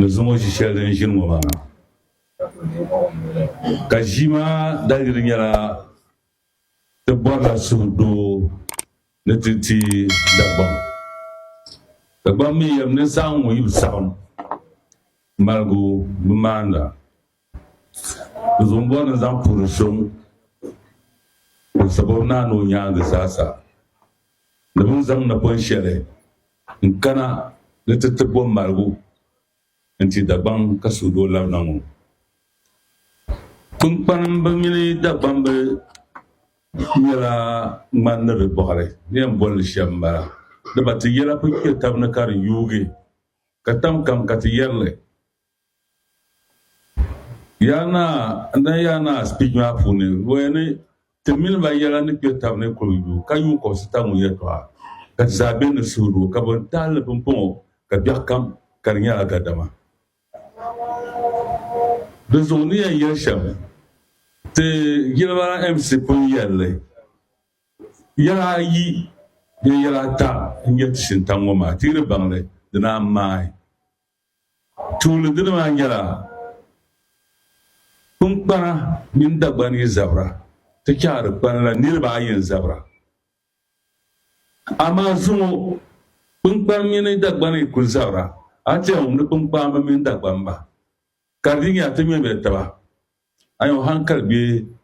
zuŋo shɛli din ʒini ŋɔ maa ka ʒi maa daliri nyɛla ti bɔrila suhudoo ni ti ti Dagbaŋ mi yɛm ni saɣim ŋɔ yibi saɣim maligu bi maanda di zuŋ bɔri ni zaŋ puri suŋ o sababu naa ni o nyaangi zaasa ni bin zaŋ napɔn shɛli n kana ni ti ti bo maligu n ti Dagbaŋ ka suhudoo labina ŋɔ kpinkpanimba mini Dagbambi nyɛla ŋmani ni di bɔɣari ni yɛn bolli shɛba m-bala diba ti yɛla pu kpe tabi ni ka di yuugi ka tam kam ka ti yɛrli yaana speech maa puuni ni ti mini ba yɛla ni kpe tabi ni kuli yuugi ka yuun kɔbisi tam ŋun yɛltɔɣa ka ti zaa be ni suhudoo ka bin taali pumpɔŋɔ ka biɛɣu kam ka di nyɛla gadama di zuŋ ni yɛn yɛli shɛm ti yɛlibala MC pun yɛlli yɛla ayi bee yɛla ata n nyɛ ti shintaŋ ŋɔ maa ti yiri baŋli di naan maai tuuli dini maa nyɛla kpinkpana mini Dagbani yi zabira ti kyaari kpani la niriba ayi n zabira amaa zuŋɔ kpinkpani mini Dagbani yi kuli zabira a ti yɛn wumdi kpinkpamba mini Dagbamba ka di nyɛ ti ŋmɛmɛ taba a yɛn hankali be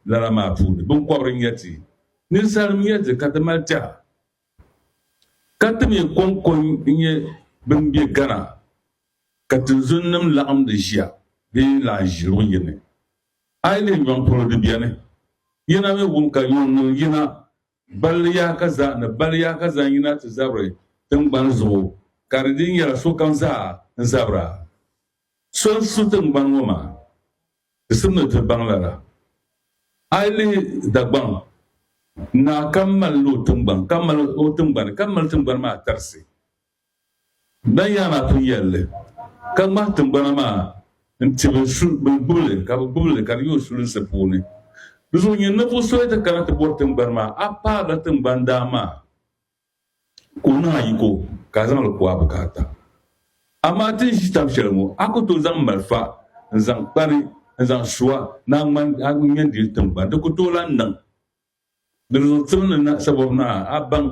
lala maa puuni binkɔbiri n nyɛ ti ninsalim nyɛ ti ka ti mali tɛha ka ti mi kɔŋkɔŋ n nyɛ bin be Ghana ka tinzunnim laɣim di ʒiya bee laɣinʒirigu yini a yi lihi nyɔŋ polo di beni yina mi wum ka nyɔŋ yina balli yaaka za ni balli yaaka za yina ti zabiri tingbani zuɣu ka di din nyɛla sokam zaa n zabira so n su tingbani ŋɔ maa ti simdi ti baŋ lala a yi lihi Dagbaŋ naa ka mali o tingbani ka mali tingbani maa tarisi dan yaana pun yɛlli ka ŋmahi tingbana maa n ti bi gbubili ka di yi o sulinsi puuni di zuɣu nyɛ ninvuɣu so ti kana ti bɔri tingbani maa a paarila tingbani daa maa ka o niŋ ayiko ka a zaŋli ku a bukaata amaa ti ʒi tam shɛli ŋɔ a ku tooi zaŋ malifa n zaŋ kpani n zaŋ sua ni a ŋmɛn dili tingbani di ku tooi lan niŋ di zuɣu tibni na sababu naa a baŋ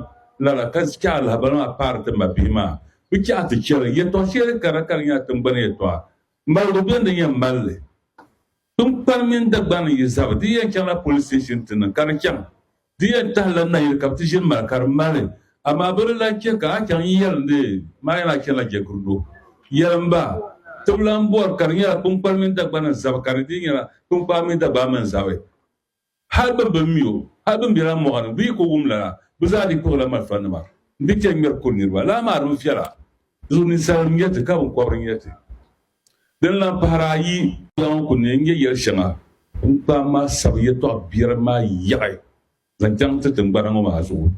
lala ka kyaari lahabali maa paari ti ma bihi maa bi chaɣi ti chɛli yɛltɔɣa shɛli ka di nyɛla tingbani yɛltɔɣa maligu beni di yɛn malli kpinkpani mini Dagbani yi zabi di yɛn chaŋla police station ti niŋ ka di chaŋ di yɛn tahila nayili ka bi ti ʒini mali ka di mali amaa bi di lan chɛ ka a chaŋ yɛlindi maa yɛn lahi chɛla jɛgurdo yɛlimba ti bi lan bɔri ka di nyɛla kpinkpani mini Dagbani zabi ka di nyɛla kpinkpani mini Dagbani mini zabi hali bin bi mi o hali bin bela mɔɣuni bi yi ku wum lala bi zaa di kpuɣila malifa nima n di chɛ ŋmɛri kuri niriba laa maa di bi fiɛla zuɣu ninsalim nyɛ ti ka binkɔbiri nyɛ ti din lan pahari ayi yaŋ ku ne n nyɛ yɛli shɛŋa kpinkpani maa sabi yɛltɔɣa biɛri maa yaɣi zaŋ chaŋ ti tingbana ŋɔ maa zuɣu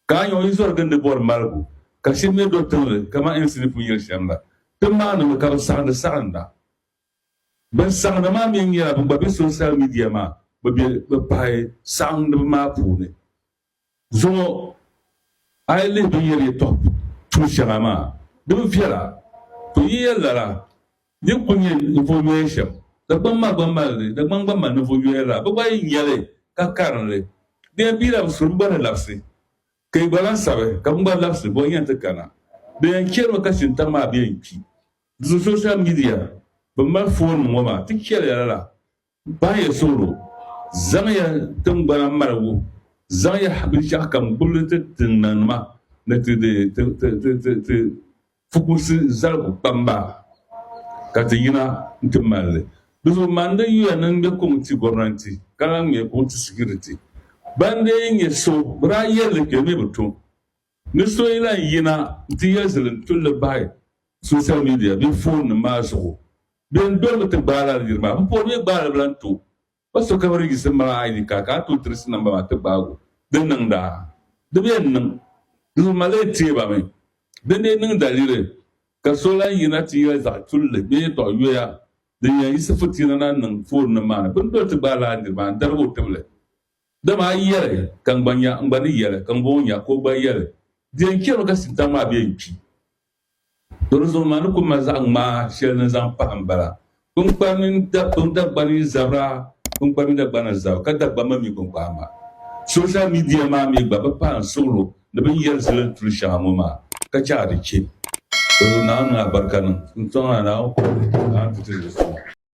ka a nyɛ yi zɔri gindi bɔri maligu ka shɛba mi do tiŋli kamani MC ni pun yɛli shɛm la ti maanimi ka bi saɣinda bin saɣindi maa mi nyɛla bin gba be social media maa bi pahi saɣindiba maa puuni zuɣu a yi lihi bin yɛli yɛltɔɣa tuhi shɛŋa maa di bi viɛla to yi yɛli lala din ku nyɛ ninvuɣu yɔya shɛm Dagbaŋ maa gba malli Dagbaŋ gba mali ninvuɣu yɔya la bi gba yi nyɛli ka karinli di yɛn biila bi suri gba ni labisi ka yi gba lan sabi ka bi gba labisi bo yɛn ti kana di yɛn chɛrimi ka shintaŋ maa bɛ yɛn kpi di social media bi mali foon ŋɔ maa ti chɛli ya la bahi ya sooro zaŋ ya tingbana maligu zaŋ ya binshaɣu kam gbubili ti tinnanima ni ti fukusi zaligu kpamba ka ti yina n ti malli di zuɣu mandi yuya ni ŋmɛ komiti gɔvnanti ka lan ŋmɛ komiti security bandi nyɛ so bi daa yɛlli kpe mi bi tum ni so yi lan yina n ti yɛ zilim tulli bahi social media bee foon nim maa zuɣu ben doli ti gbaala yiri maa bi pɔri mi gbaala bi lan to ba so ka bi rigisi mala ID ka a to tirisi namba maa ti gbaagu di niŋda di bi yɛn niŋ di zuɣu mali teeba mi di ne niŋ dalili ka so lan yina ti yɛ zaɣ tulli bee yɛltɔɣa yɔya din yɛn yisi fitina na niŋ foon nim maa ni bin doli ti gbaala yiri maa n darigi o tibili dama a yɛli ka n gba ni yɛli ka n bo nya ko gba yɛli di yɛn chɛri ka sintaŋ maa bɛ yɛn kpi Dore zo ma ni kuma zaɣ ŋmaa shɛli ni zaŋ paham bala kpinkpani dagbani zabira kpinkpani dagbani zab ka dagbama mi kpinkpama social media maa mi gba bi pahan suɣulo ni bin yɛlisili tuli shɛŋa ŋɔ maa ka chaɣa di che na niŋ a barika niŋ n sɔŋ a na